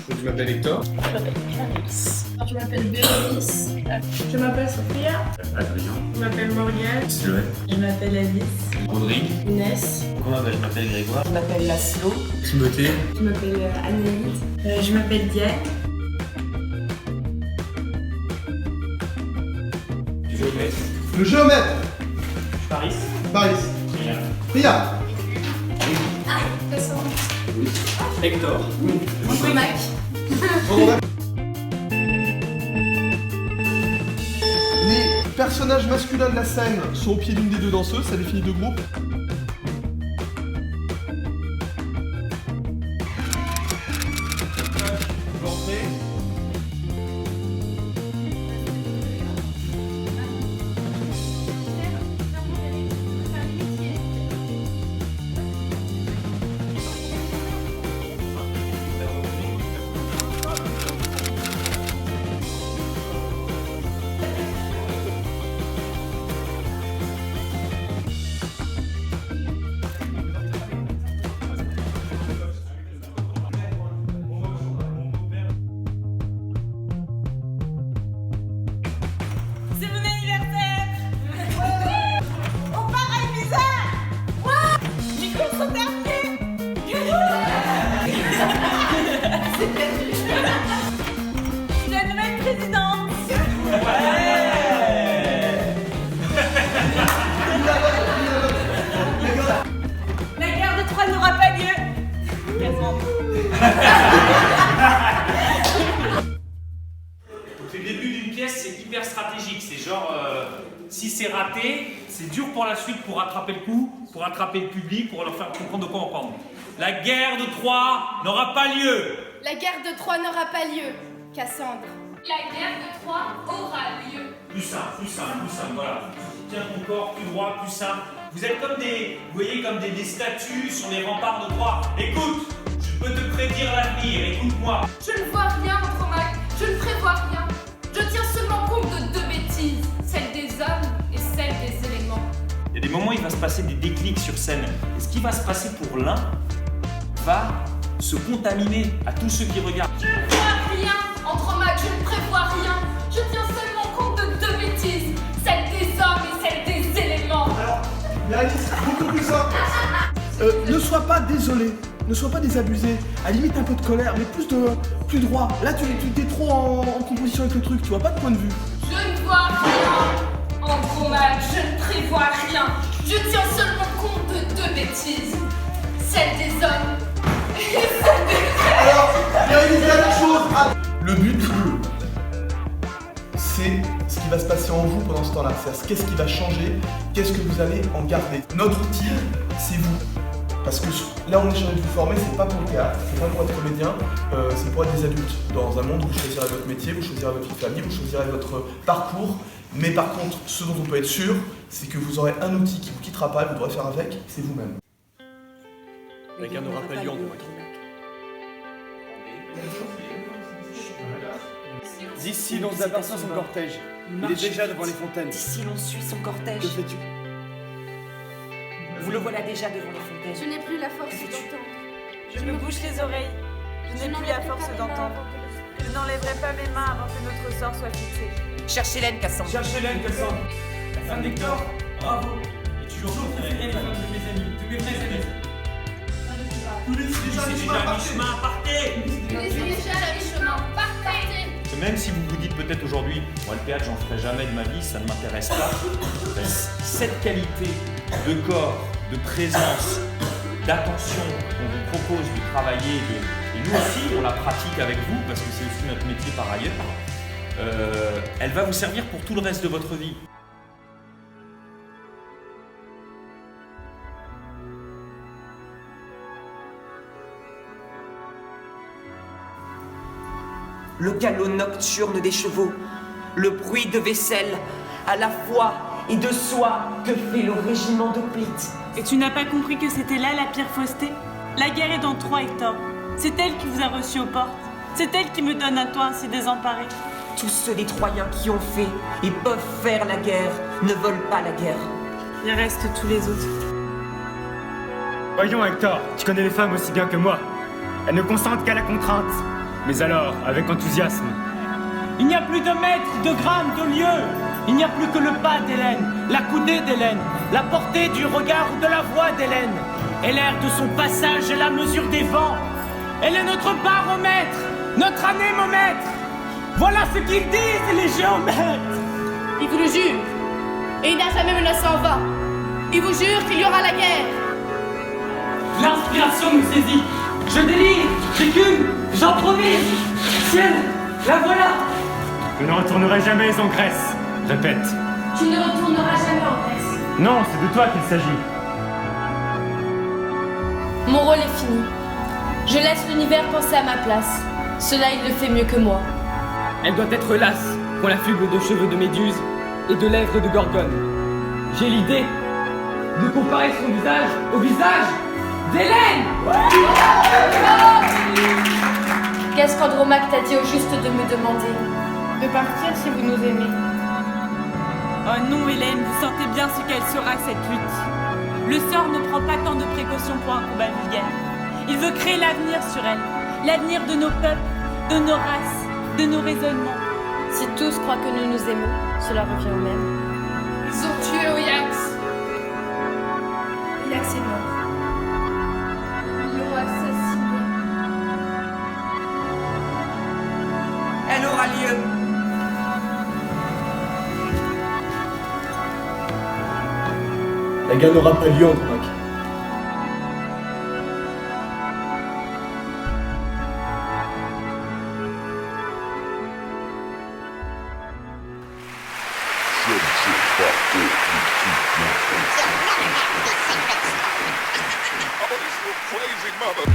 Je m'appelle Hector. Je m'appelle Clarisse. Je m'appelle Bérénice. Je m'appelle Sophia. Adrien. Je m'appelle Maurienne. Silhouette. Je m'appelle Alice. Rodrigue. Inès. Comment je m'appelle Grégoire. Je m'appelle Laszlo. Timothée. Je m'appelle Anaïd. Je m'appelle Diane. Géomètre. Le géomètre. Paris. Paris. Rien. Priya. Cassandre. Hector. Mac. Les personnages masculins de la scène sont au pied d'une des deux danseuses, ça définit deux groupes. C'est mon anniversaire. On part à Ibiza. Les cours sont terminés. C'est la nouvelle présidente. La guerre de Troie n'aura pas lieu. Cassandre. Donc le début d'une pièce, c'est hyper stratégique. C'est genre, si c'est raté, c'est dur pour la suite pour rattraper le coup, pour rattraper le public, pour leur faire comprendre de quoi on parle. La guerre de Troie n'aura pas lieu. La guerre de Troie n'aura pas lieu, Cassandre. La guerre de Troie aura lieu. Plus simple, voilà. Tiens ton corps, plus droit, plus simple. Vous êtes comme des, vous voyez, comme des statues sur les remparts de Troie. Écoute, je peux te prédire l'avenir, écoute-moi. Je ne vois rien, Andromaque. Je ne prévois rien. Je tiens seulement compte de deux bêtises, celle des hommes et celle des éléments. Il y a des moments où il va se passer des déclics sur scène. Et ce qui va se passer pour l'un va se contaminer à tous ceux qui regardent. Je ne vois rien, Andromaque. Je ne prévois rien. Je tiens seulement compte de deux bêtises, celle des hommes et celle des éléments. Alors, Bérénice, beaucoup plus simple. Ne sois pas désolé, ne sois pas désabusé. À la limite un peu de colère, mais plus droit. Là, tu t'es trop en composition avec le truc, tu vois pas de point de vue. Je ne vois rien, Andromaque. Je ne prévois rien. Je tiens seulement compte de deux bêtises, celle des hommes et celle des... Alors, Bérénice, dernière chose. Le but, c'est ce qui va se passer en vous pendant ce temps-là. C'est qu'est-ce qui va changer, qu'est-ce que vous allez en garder. Notre outil, c'est vous. Parce que là, on est chargé de vous former, c'est pas pour le théâtre, c'est pas pour être comédien, c'est pour être des adultes. Dans un monde où vous choisirez votre métier, vous choisirez votre vie de famille, vous choisirez votre parcours. Mais par contre, ce dont on peut être sûr, c'est que vous aurez un outil qui vous quittera pas et vous devrez faire avec, c'est vous-même. La guerre n'aura pas lieu, Andromaque. D'ici, l'on aperçoit son cortège. Il est déjà devant les fontaines. D'ici, l'on suit son cortège. Que fais-tu? Vous le voilà déjà devant les Je fontaines. n'ai plus la force d'entendre. Je me bouche les oreilles. Je n'ai plus la force d'entendre. Je n'enlèverai pas mes mains avant que notre sort soit fixé. Cherchez Hélène, Cassandre. Cherchez Hélène, Cassandre. La femme d'Hector, bravo. Et toujours préférée, la femme de mes amis, de mes vrais amis. C'est déjà à mi-chemin, partez. Laissez déjà la mi-chemin. Partez. Même si vous vous dites peut-être aujourd'hui, moi le théâtre j'en ferai jamais de ma vie, ça ne m'intéresse pas, ben, cette qualité de corps, de présence, d'attention qu'on vous propose de travailler, et nous aussi on la pratique avec vous, parce que c'est aussi notre métier par ailleurs, elle va vous servir pour tout le reste de votre vie. Le galop nocturne des chevaux, le bruit de vaisselle, à la fois et de soie que fait le régiment d'Hoplite. Et tu n'as pas compris que c'était là la pire fausseté? La guerre est dans Troie, Hector. C'est elle qui vous a reçu aux portes. C'est elle qui me donne à toi ainsi désemparé. Tous ceux des Troyens qui ont fait et peuvent faire la guerre ne veulent pas la guerre. Il reste tous les autres. Voyons, Hector, tu connais les femmes aussi bien que moi. Elles ne consentent qu'à la contrainte. Mais alors, avec enthousiasme. Il n'y a plus de mètres, de grammes, de lieux. Il n'y a plus que le pas d'Hélène, la coudée d'Hélène, la portée du regard ou de la voix d'Hélène. Et l'air de son passage est la mesure des vents. Elle est notre baromètre, notre anémomètre. Voilà ce qu'ils disent, les géomètres. Il vous le jure. Et il n'a jamais menacé en vain. Il vous jure qu'il y aura la guerre. L'inspiration nous saisit. Je délire, j'écume, j'improvise. Ciel, la voilà. Je ne retournerai jamais en Grèce. Répète. Tu ne retourneras jamais en Grèce. Non, c'est de toi qu'il s'agit. Mon rôle est fini. Je laisse l'univers penser à ma place. Cela, il le fait mieux que moi. Elle doit être lasse, qu'on la fugle de cheveux de méduse et de lèvres de gorgone. J'ai l'idée de comparer son visage au visage d'Hélène. Qu'est-ce qu'Andromaque t'a dit au juste de me demander? De partir si vous nous aimez. Oh non, Hélène, vous sentez bien ce qu'elle sera, cette lutte. Le sort ne prend pas tant de précautions pour un combat vulgaire. Il veut créer l'avenir sur elle. L'avenir de nos peuples, de nos races, de nos raisonnements. Si tous croient que nous nous aimons, cela revient au même. Ils ont tué Oyax. Oyax est mort. Ils l'ont assassiné. Elle aura lieu. La guerre n'aura pas lieu, Andromaque. Oh, this little crazy mother.